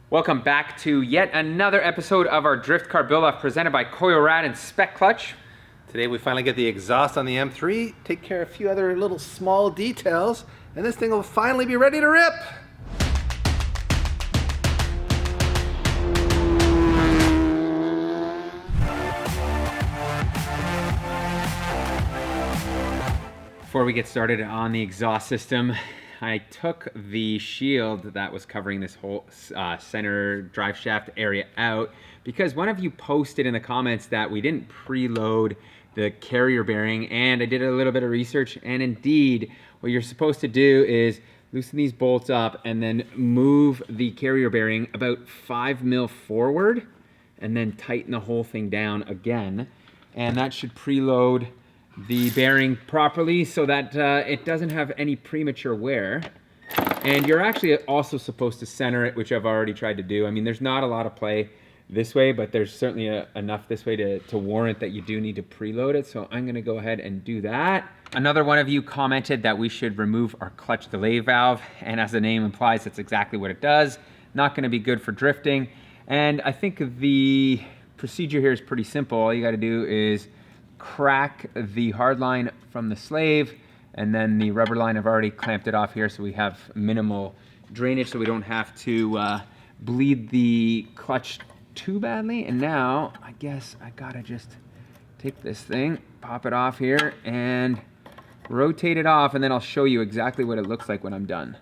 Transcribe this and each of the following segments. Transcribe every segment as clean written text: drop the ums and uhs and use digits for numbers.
Welcome back to yet another episode of our Drift Car Build-Off presented by Koyorad and Spec Clutch. Today we finally get the exhaust on the M3, take care of a few other little small details, and this thing will finally be ready to rip. Before we get started on the exhaust system, I took the shield that was covering this whole center drive shaft area out because one of you posted in the comments that we didn't preload the carrier bearing, and I did a little bit of research, and indeed what you're supposed to do is loosen these bolts up and then move the carrier bearing about 5 mil forward and then tighten the whole thing down again, and that should preload the bearing properly so that it doesn't have any premature wear. And you're actually also supposed to center it, which I've already tried to do. I mean, there's not a lot of play this way, but there's certainly enough this way to warrant that you do need to preload it. So I'm gonna go ahead and do that. Another one of you commented that we should remove our clutch delay valve. And as the name implies, that's exactly what it does. Not gonna be good for drifting. And I think the procedure here is pretty simple. All you gotta do is crack the hard line from the slave, and then the rubber line, I've already clamped it off here so we have minimal drainage so we don't have to bleed the clutch too badly. And now I guess I gotta just take this thing, pop it off here and rotate it off, and then I'll show you exactly what it looks like when I'm done.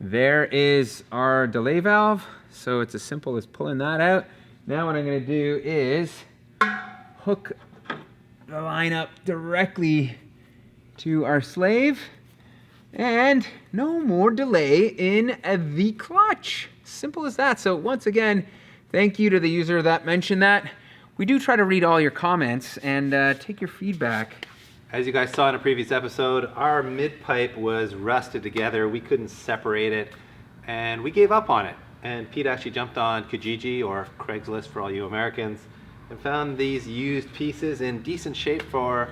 There is our delay valve, so it's as simple as pulling that out. Now what I'm gonna do is hook the line up directly to our slave, and no more delay in the clutch. Simple as that. So once again, thank you to the user that mentioned that. We do try to read all your comments and take your feedback. As you guys saw in a previous episode, our mid pipe was rusted together. We couldn't separate it, and we gave up on it. And Pete actually jumped on Kijiji, or Craigslist for all you Americans, and found these used pieces in decent shape for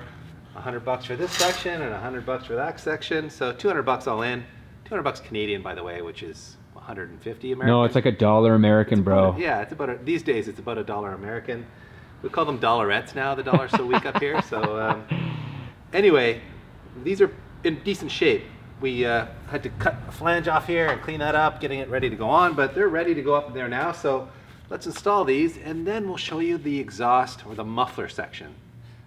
$100 for this section and $100 for that section. So $200 all in. $200 Canadian, by the way, which is 150 American. No, it's like $1 American, bro. Yeah, it's about these days it's about $1 American. We call them dollarettes now. The dollar's so weak up here. So anyway, these are in decent shape. We had to cut a flange off here and clean that up, getting it ready to go on, but they're ready to go up there now. So let's install these, and then we'll show you the exhaust or the muffler section.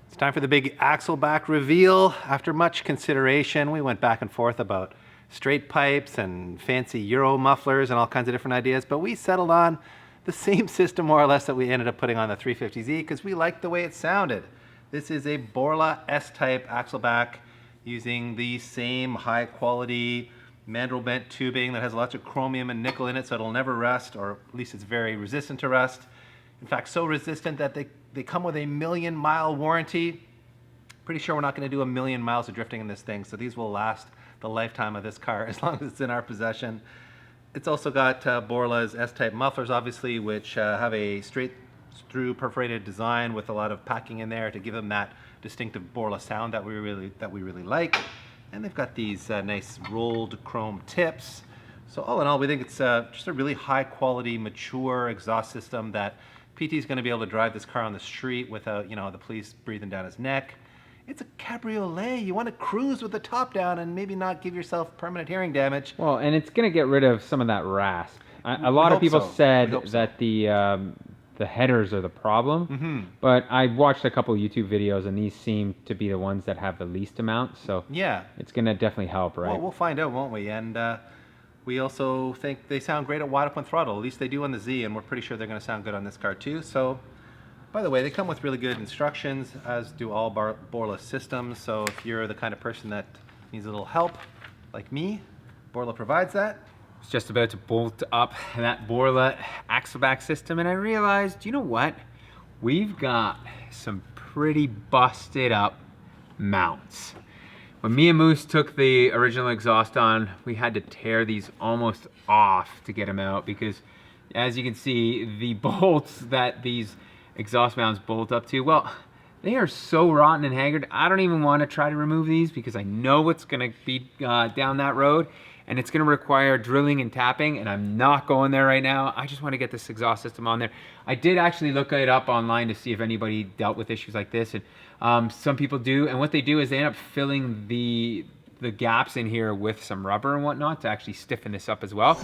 It's time for the big axle back reveal. After much consideration, we went back and forth about straight pipes and fancy Euro mufflers and all kinds of different ideas, but we settled on the same system more or less that we ended up putting on the 350Z because we liked the way it sounded. This is a Borla S-type axle back using the same high quality mandrel bent tubing that has lots of chromium and nickel in it, so it'll never rust, or at least it's very resistant to rust. In fact, so resistant that they come with a 1,000,000-mile warranty. Pretty sure we're not going to do 1,000,000 miles of drifting in this thing, so these will last the lifetime of this car as long as it's in our possession. It's also got Borla's S-type mufflers, obviously, which have a straight through perforated design with a lot of packing in there to give them that distinctive Borla sound that we really like. And they've got these nice rolled chrome tips. So all in all, we think it's just a really high quality, mature exhaust system that PT's going to be able to drive this car on the street without, you know, the police breathing down his neck. It's a cabriolet. You want to cruise with the top down and maybe not give yourself permanent hearing damage. Well, and it's going to get rid of some of that rasp. A lot of people said that the headers are the problem, but I watched a couple YouTube videos and these seem to be the ones that have the least amount, so yeah, it's gonna definitely help, right? Well, we'll find out, won't we? And we also think they sound great at wide open throttle, at least they do on the Z, and we're pretty sure they're gonna sound good on this car too. So, by the way, they come with really good instructions, as do all Borla systems, so if you're the kind of person that needs a little help, like me, Borla provides that. Was just about to bolt up that Borla axle back system, and I realized, you know what? We've got some pretty busted up mounts. When me and Moose took the original exhaust on, we had to tear these almost off to get them out because, as you can see, the bolts that these exhaust mounts bolt up to, well, they are so rotten and haggard. I don't even want to try to remove these because I know what's going to be down that road. and it's gonna require drilling and tapping, and I'm not going there right now. I just wanna get this exhaust system on there. I did actually look it up online to see if anybody dealt with issues like this, and some people do, and what they do is they end up filling the gaps in here with some rubber and whatnot to actually stiffen this up as well.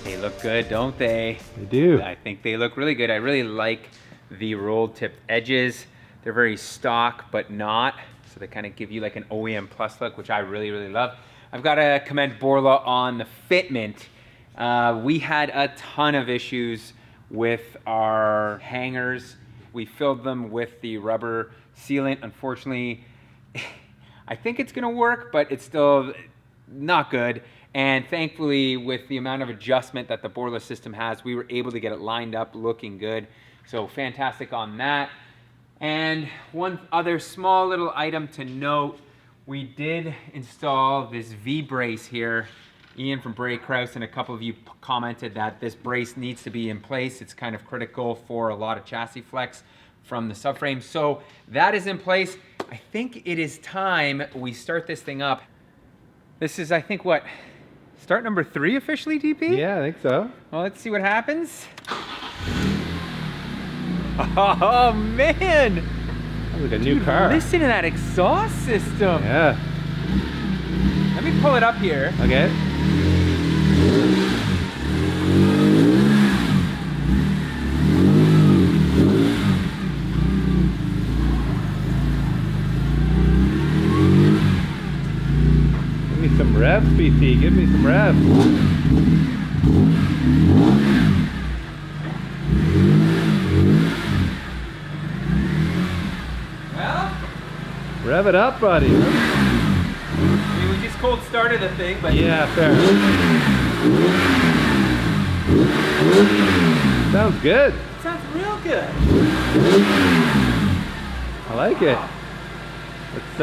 They look good, don't they? They do. I think they look really good. I really like the rolled tipped edges. They're very stock, but not. So they kind of give you like an OEM plus look, which I really, really love. I've got to commend Borla on the fitment. We had a ton of issues with our hangers. We filled them with the rubber sealant. Unfortunately, I think it's gonna work, but it's still not good. And thankfully, with the amount of adjustment that the Borla system has, we were able to get it lined up looking good. So fantastic on that. And one other small little item to note, we did install this V-brace here. Ian from Bray Kraus and a couple of you commented that this brace needs to be in place. It's kind of critical for a lot of chassis flex from the subframe. So that is in place. I think it is time we start this thing up. This is, I think, what, start number 3 officially, DP? Yeah, I think so. Well, let's see what happens. Oh, man. That was like a new car. Listen to that exhaust system. Yeah. Let me pull it up here. Okay. Give me some revs, BC. Give me some revs. Well, Rev it up, buddy. I mean, we just cold started the thing, but Yeah, fair. Sounds good. it sounds real good. I like it. It's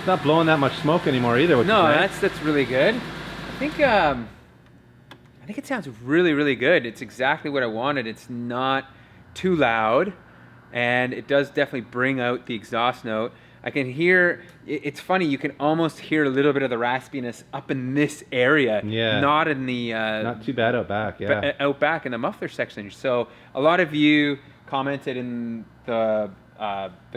not blowing that much smoke anymore either, which No, is nice. that's really good. I think it sounds really, really good. It's exactly what I wanted. It's not too loud, and it does definitely bring out the exhaust note. I can hear, it's funny, you can almost hear a little bit of the raspiness up in this area. Yeah. Not in the Not too bad out back, yeah. out back in the muffler section. So a lot of you commented in the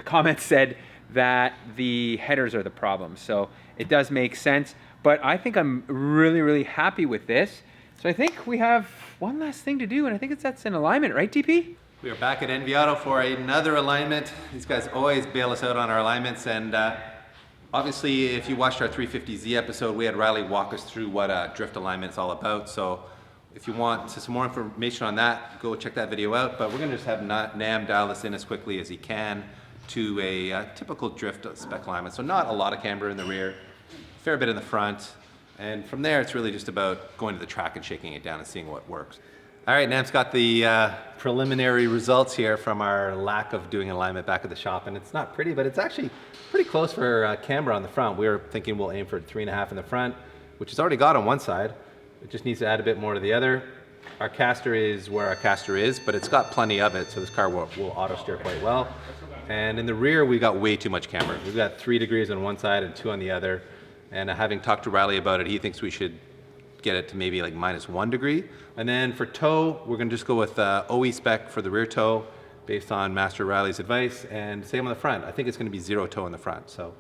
comments said that the headers are the problem. So it does make sense, but I think I'm really, really happy with this. So I think we have one last thing to do, and I think that's in alignment, right, TP? We are back at Enviado for another alignment. These guys always bail us out on our alignments, and obviously if you watched our 350Z episode, we had Riley walk us through what drift alignment is all about. So if you want some more information on that, go check that video out. But we're gonna just have Nam dial this in as quickly as he can to a typical drift spec alignment. So not a lot of camber in the rear, fair bit in the front. And from there, it's really just about going to the track and shaking it down and seeing what works. All right, Nam's got the preliminary results here from our lack of doing alignment back at the shop, and it's not pretty, but it's actually pretty close for camber on the front. We were thinking we'll aim for 3.5 in the front, which is already got on one side. It just needs to add a bit more to the other. Our caster is where our caster is, but it's got plenty of it, so this car will auto steer quite well. And in the rear, we got way too much camber. We've got 3 degrees on one side and 2 on the other. And having talked to Riley about it, he thinks we should get it to maybe like -1 degree. And then for toe, we're gonna just go with OE spec for the rear toe based on Master Riley's advice, and same on the front. I think it's going to be zero toe in the front. So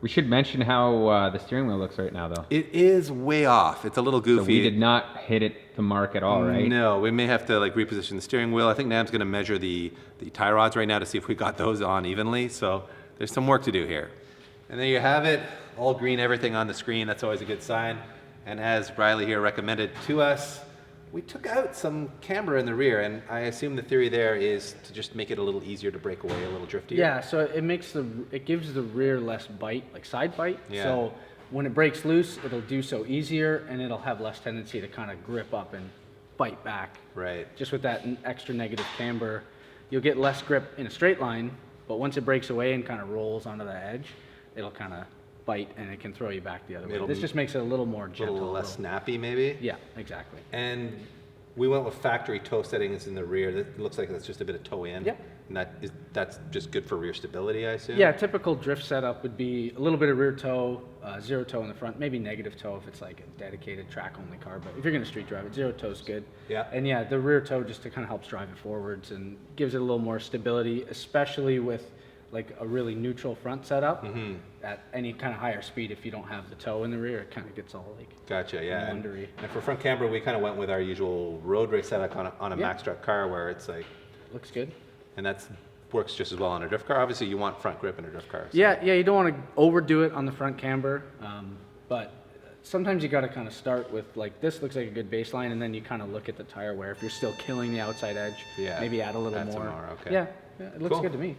We should mention how the steering wheel looks right now, though. it is way off. It's a little goofy. So we did not hit it to mark at all, right? No, we may have to like reposition the steering wheel. I think Nam's going to measure the tie rods right now to see if we got those on evenly. So there's some work to do here. And there you have it, all green, everything on the screen. That's always a good sign. And as Riley here recommended to us, we took out some camber in the rear, and I assume the theory there is to just make it a little easier to break away, a little driftier. Yeah, so it gives the rear less bite, like side bite. Yeah. So when it breaks loose, it'll do so easier, and it'll have less tendency to kind of grip up and bite back. Right. Just with that extra negative camber, you'll get less grip in a straight line, but once it breaks away and kind of rolls onto the edge, it'll kind of bite and it can throw you back the other way. This just makes it a little more A gentle. little less snappy, maybe? Yeah, exactly. And we went with factory toe settings in the rear. That looks like that's just a bit of toe in. Yep. And that's just good for rear stability, I assume? Yeah, typical drift setup would be a little bit of rear toe, zero toe in the front, maybe negative toe if it's like a dedicated track-only car. But if you're going to street drive it, zero toe is good. Yeah. And yeah, the rear toe just to kind of helps drive it forwards and gives it a little more stability, especially with like a really neutral front setup. At any kind of higher speed, if you don't have the toe in the rear, it kind of gets all like Gotcha, yeah. And wondery. for front camber, we kind of went with our usual road race setup on a Yeah. Max truck car where it's like, Looks good. and that's works just as well on a drift car. Obviously, you want front grip in a drift car. So. Yeah, you don't want to overdo it on the front camber, but sometimes you got to kind of start with like this looks like a good baseline, and then you kind of look at the tire wear. If you're still killing the outside edge, Yeah, maybe add a little add some more. more, okay. Yeah, it looks Cool. good to me.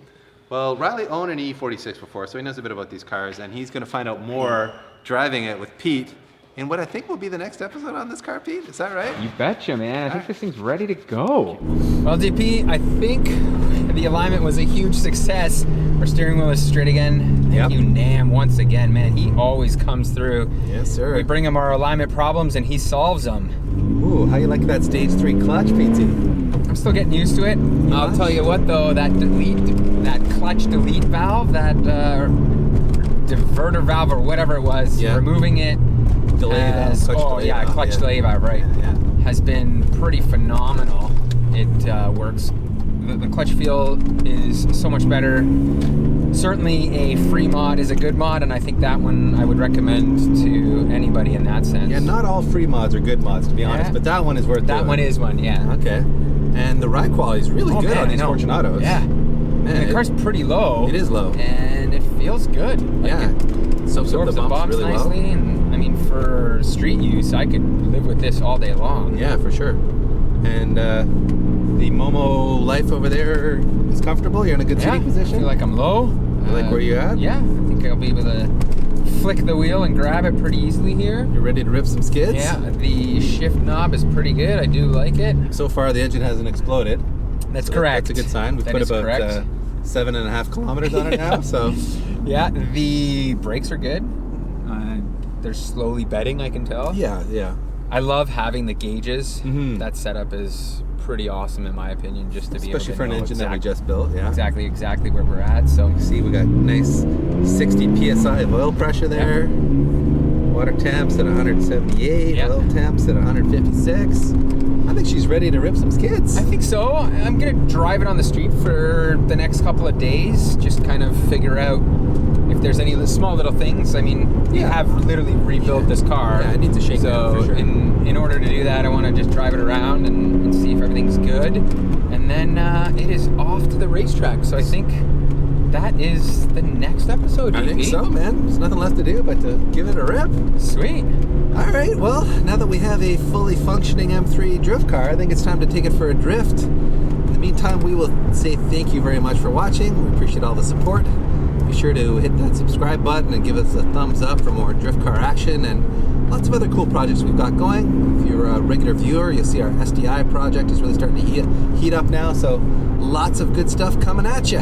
Well, Riley owned an E46 before, so he knows a bit about these cars, and he's going to find out more driving it with Pete in what I think will be the next episode on this car, Pete. Is that right? You betcha, man. I think this thing's ready to go. Well, DP, I think the alignment was a huge success. Our steering wheel is straight again. Thank you, Nam, once again, man. He always comes through. Yes, sir. We bring him our alignment problems, and he solves them. Ooh, how you like that stage 3 clutch, PT? I'm still getting used to it. I'll tell you what, though, that clutch delete valve, that diverter valve or whatever it was, removing it. Delay valve, clutch delay valve, clutch yeah. delay valve, right? Yeah. Has been pretty phenomenal. It works. The clutch feel is so much better. Certainly a free mod is a good mod, and I think that one I would recommend to anybody in that sense. Yeah, not all free mods are good mods, to be honest, but that one is worth That doing. one is one, yeah. Okay. And the ride quality is really good man, on these I know. Fortunatos. Yeah. Man, And the car's pretty low. It is low. And it feels good. Like Yeah. It Soaks up absorbs the bumps really well. nicely, and I mean, for street use, I could live with this all day long. Yeah, for sure. And the Momo life over there is comfortable. You're in a good sitting I position. feel like I'm low. You like where you're at? Yeah, I think I'll be able to flick the wheel and grab it pretty easily here. You're ready to rip some skids? Yeah, the shift knob is pretty good. I do like it. So far, the engine hasn't exploded. That's So correct. That's a good sign. We've That put is about correct. 7.5 kilometers on it now. So Yeah, the brakes are good. They're slowly bedding, I can tell. yeah. I love having the gauges. Mhm. That setup is pretty awesome in my opinion, just to be able Especially to for an know engine that we exact- just built. Yeah. exactly where we're at. So See, we got nice 60 psi of oil pressure there. Water temps at 178. Yep. Oil temps at 156. I think she's ready to rip some skids. I think so. I'm gonna drive it on the street for the next couple of days, just kind of figure out if there's any small little things. I mean, you Yeah. have literally rebuilt this car. Yeah, it needs a shakedown So for sure. in order to do that, I want to just drive it around and see if everything's good, and then it is off to the racetrack. So I think that is the next episode. I think DP. so, man. There's nothing left to do but to give it a rip. Sweet. All right, well, now that we have a fully functioning M3 drift car, I think it's time to take it for a drift. In the meantime, we will say thank you very much for watching. We appreciate all the support. Be sure to hit that subscribe button and give us a thumbs up for more drift car action and lots of other cool projects we've got going. If you're a regular viewer, you'll see our SDI project is really starting to heat up now, so lots of good stuff coming at you.